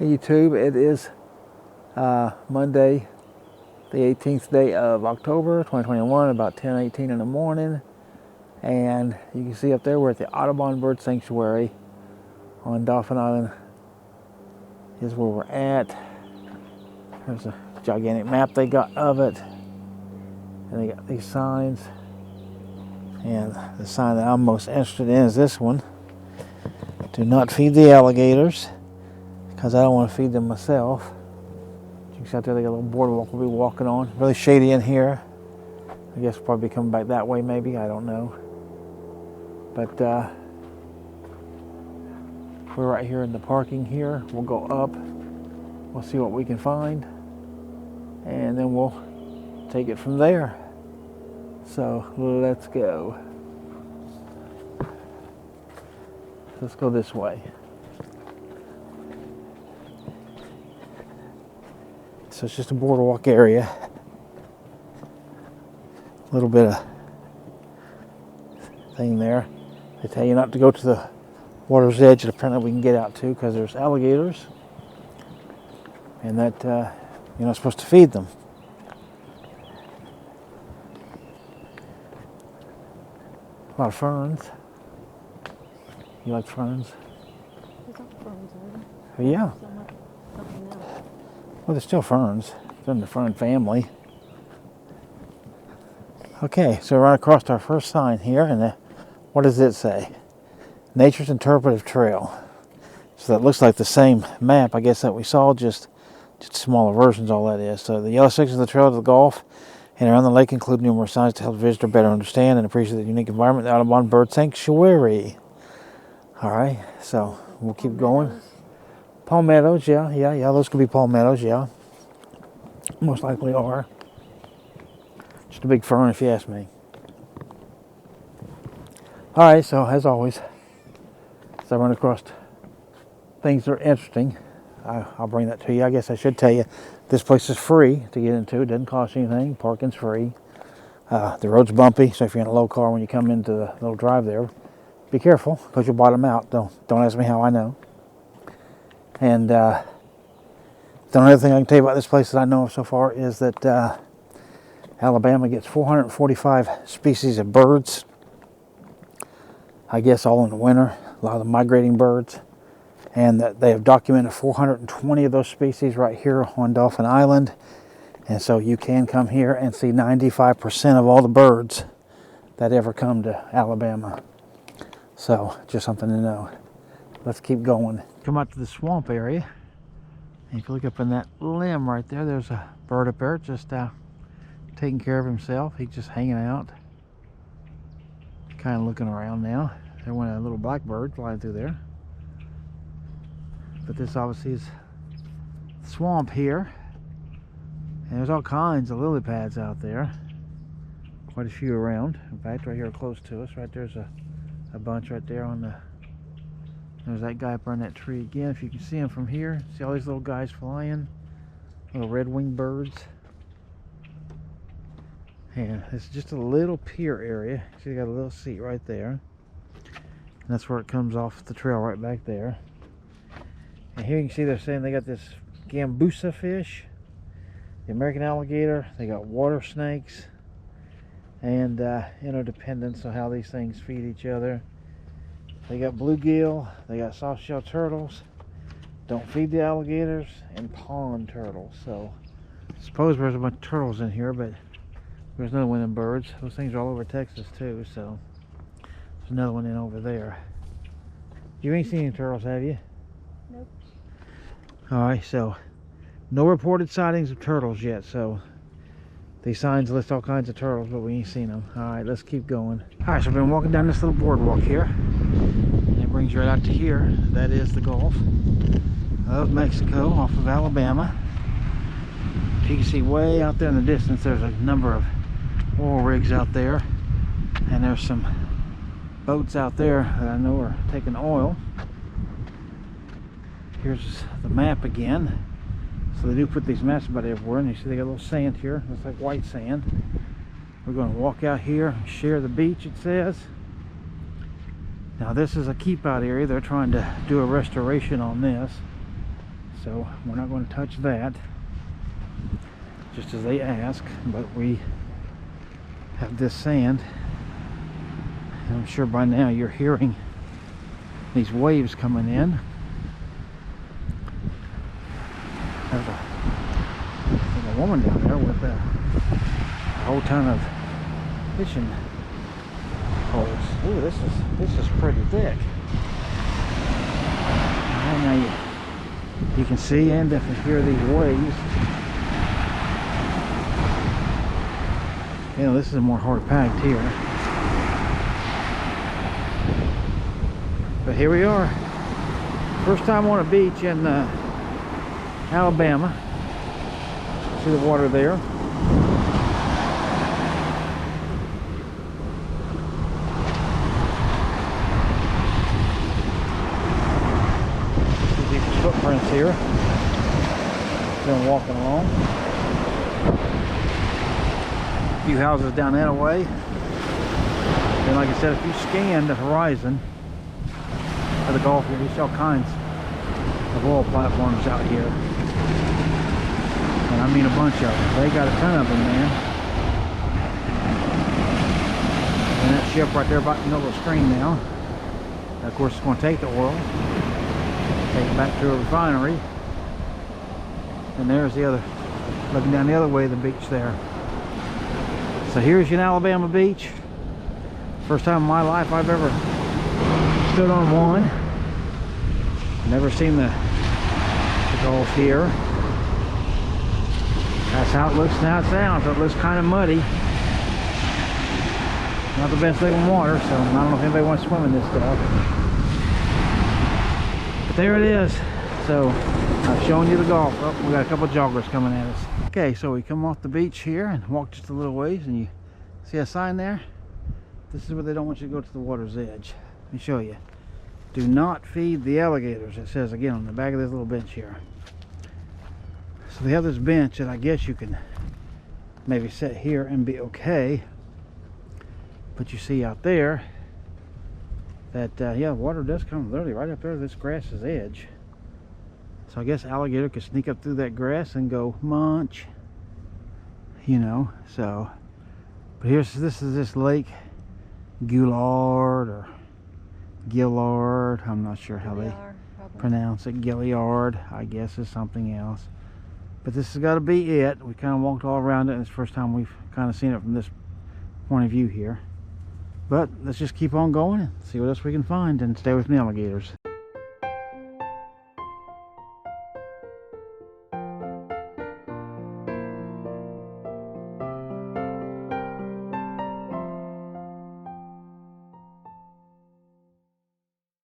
Hey YouTube, it is Monday, the 18th day of October 2021, about 10:18 in the morning. And you can see up there we're at the Audubon Bird Sanctuary on Dauphin Island. Is where we're at. There's a gigantic map they got of it. And they got these signs. And the sign that I'm most interested in is this one. Do not feed the alligators, because I don't want to feed them myself. You can see out there they got a little boardwalk we'll be walking on. Really shady in here. I guess we'll probably be coming back that way maybe, I don't know. But we're right here in the parking here. We'll go up, we'll see what we can find, and then we'll take it from there. So let's go. Let's go this way. So it's just a boardwalk area. A little bit of thing there. They tell you not to go to the water's edge, and apparently we can get out too because there's alligators. And that you're not supposed to feed them. A lot of ferns. You like ferns? There's not ferns, are there? Yeah. Something else. Well, there's still ferns. They're in the fern family. Okay, so we're right across our first sign here, and what does it say? Nature's Interpretive Trail. So that looks like the same map, I guess, that we saw, just smaller versions, all that is. So the yellow sections of the trail to the Gulf and around the lake include numerous signs to help the visitor better understand and appreciate the unique environment of the Audubon Bird Sanctuary. All right, so we'll keep going. Palmettos, yeah, those could be palmettos, yeah. Most likely are. Just a big fern if you ask me. All right, so as always, as I run across things that are interesting, I'll bring that to you. I guess I should tell you, this place is free to get into. It doesn't cost anything. Parking's free. The road's bumpy, so if you're in a low car when you come into the little drive there, be careful because you'll bottom out. Don't ask me how I know. And the only other thing I can tell you about this place that I know of so far is that Alabama gets 445 species of birds. I guess all in the winter, a lot of the migrating birds. And that they have documented 420 of those species right here on Dauphin Island. And so you can come here and see 95% of all the birds that ever come to Alabama. So just something to know. Let's keep going. Come out to the swamp area. And if you look up in that limb right there, there's a bird up there just taking care of himself. He's just hanging out. Kind of looking around now. There went a little blackbird flying through there. But this obviously is swamp here. And there's all kinds of lily pads out there. Quite a few around. In fact, right here close to us, right there's a bunch right there on the... There's that guy up on that tree again. If you can see him from here, see all these little guys flying? Little red-winged birds. And it's just a little pier area. See, you got a little seat right there. And that's where it comes off the trail right back there. And here you can see they're saying they got this gambusa fish, the American alligator, they got water snakes, and interdependence, so how these things feed each other. They got bluegill, they got soft-shell turtles, don't feed the alligators, and pond turtles. So I suppose there's a bunch of turtles in here, but there's another one in birds. Those things are all over Texas too, so there's another one in over there. You ain't seen any turtles, have you? Nope. Alright, so no reported sightings of turtles yet, so these signs list all kinds of turtles, but we ain't seen them. Alright, let's keep going. Alright, so I've been walking down this little boardwalk here, and it brings you right out to here. That is the Gulf of Mexico off of Alabama. So you can see way out there in the distance there's a number of oil rigs out there, and there's some boats out there that I know are taking oil. Here's the map again. So they do put these maps about everywhere, and you see they got a little sand here. Looks like white sand. We're going to walk out here and share the beach, it says. Now this is a keep out area. They're trying to do a restoration on this. so we're not going to touch that, just as they ask. But we have this sand, and I'm sure by now you're hearing these waves coming in. There's a woman down there with a whole ton of fishing poles. Ooh, this is pretty thick. And now you can see and definitely hear these waves. You know, this is more hard packed here. But here we are. First time on a beach in Alabama. See the water there. See these footprints here. Been walking along. A few houses down that way. And like I said, if you scan the horizon of the Gulf here, you see all kinds of oil platforms out here. And I mean a bunch of them. They got a ton of them, man. And that ship right there about in the middle of the screen now. And of course, it's going to take the oil, take it back to a refinery. And there's the other, looking down the other way of the beach there. So here's your Alabama beach. First time in my life I've ever stood on one. Never seen the Gulf here. That's how it looks and how it sounds. It looks kind of muddy. Not the best looking water, so I don't know if anybody wants to swim in this stuff. But there it is. So I've shown you the Gulf. Oh, we got a couple of joggers coming at us. Okay, so we come off the beach here and walk just a little ways, and you see a sign there? This is where they don't want you to go to the water's edge. Let me show you. Do not feed the alligators, it says again on the back of this little bench here. So they have this bench that I guess you can maybe sit here and be okay. But you see out there that, yeah, water does come literally right up there to this grass's edge. So I guess alligator could sneak up through that grass and go munch. You know, so. But this is this Lake Gillard or Gillard. I'm not sure how they pronounce it. Gilliard, I guess, is something else. But this has got to be it. We kind of walked all around it, and it's the first time we've kind of seen it from this point of view here. But let's just keep on going and see what else we can find, and stay with me, alligators.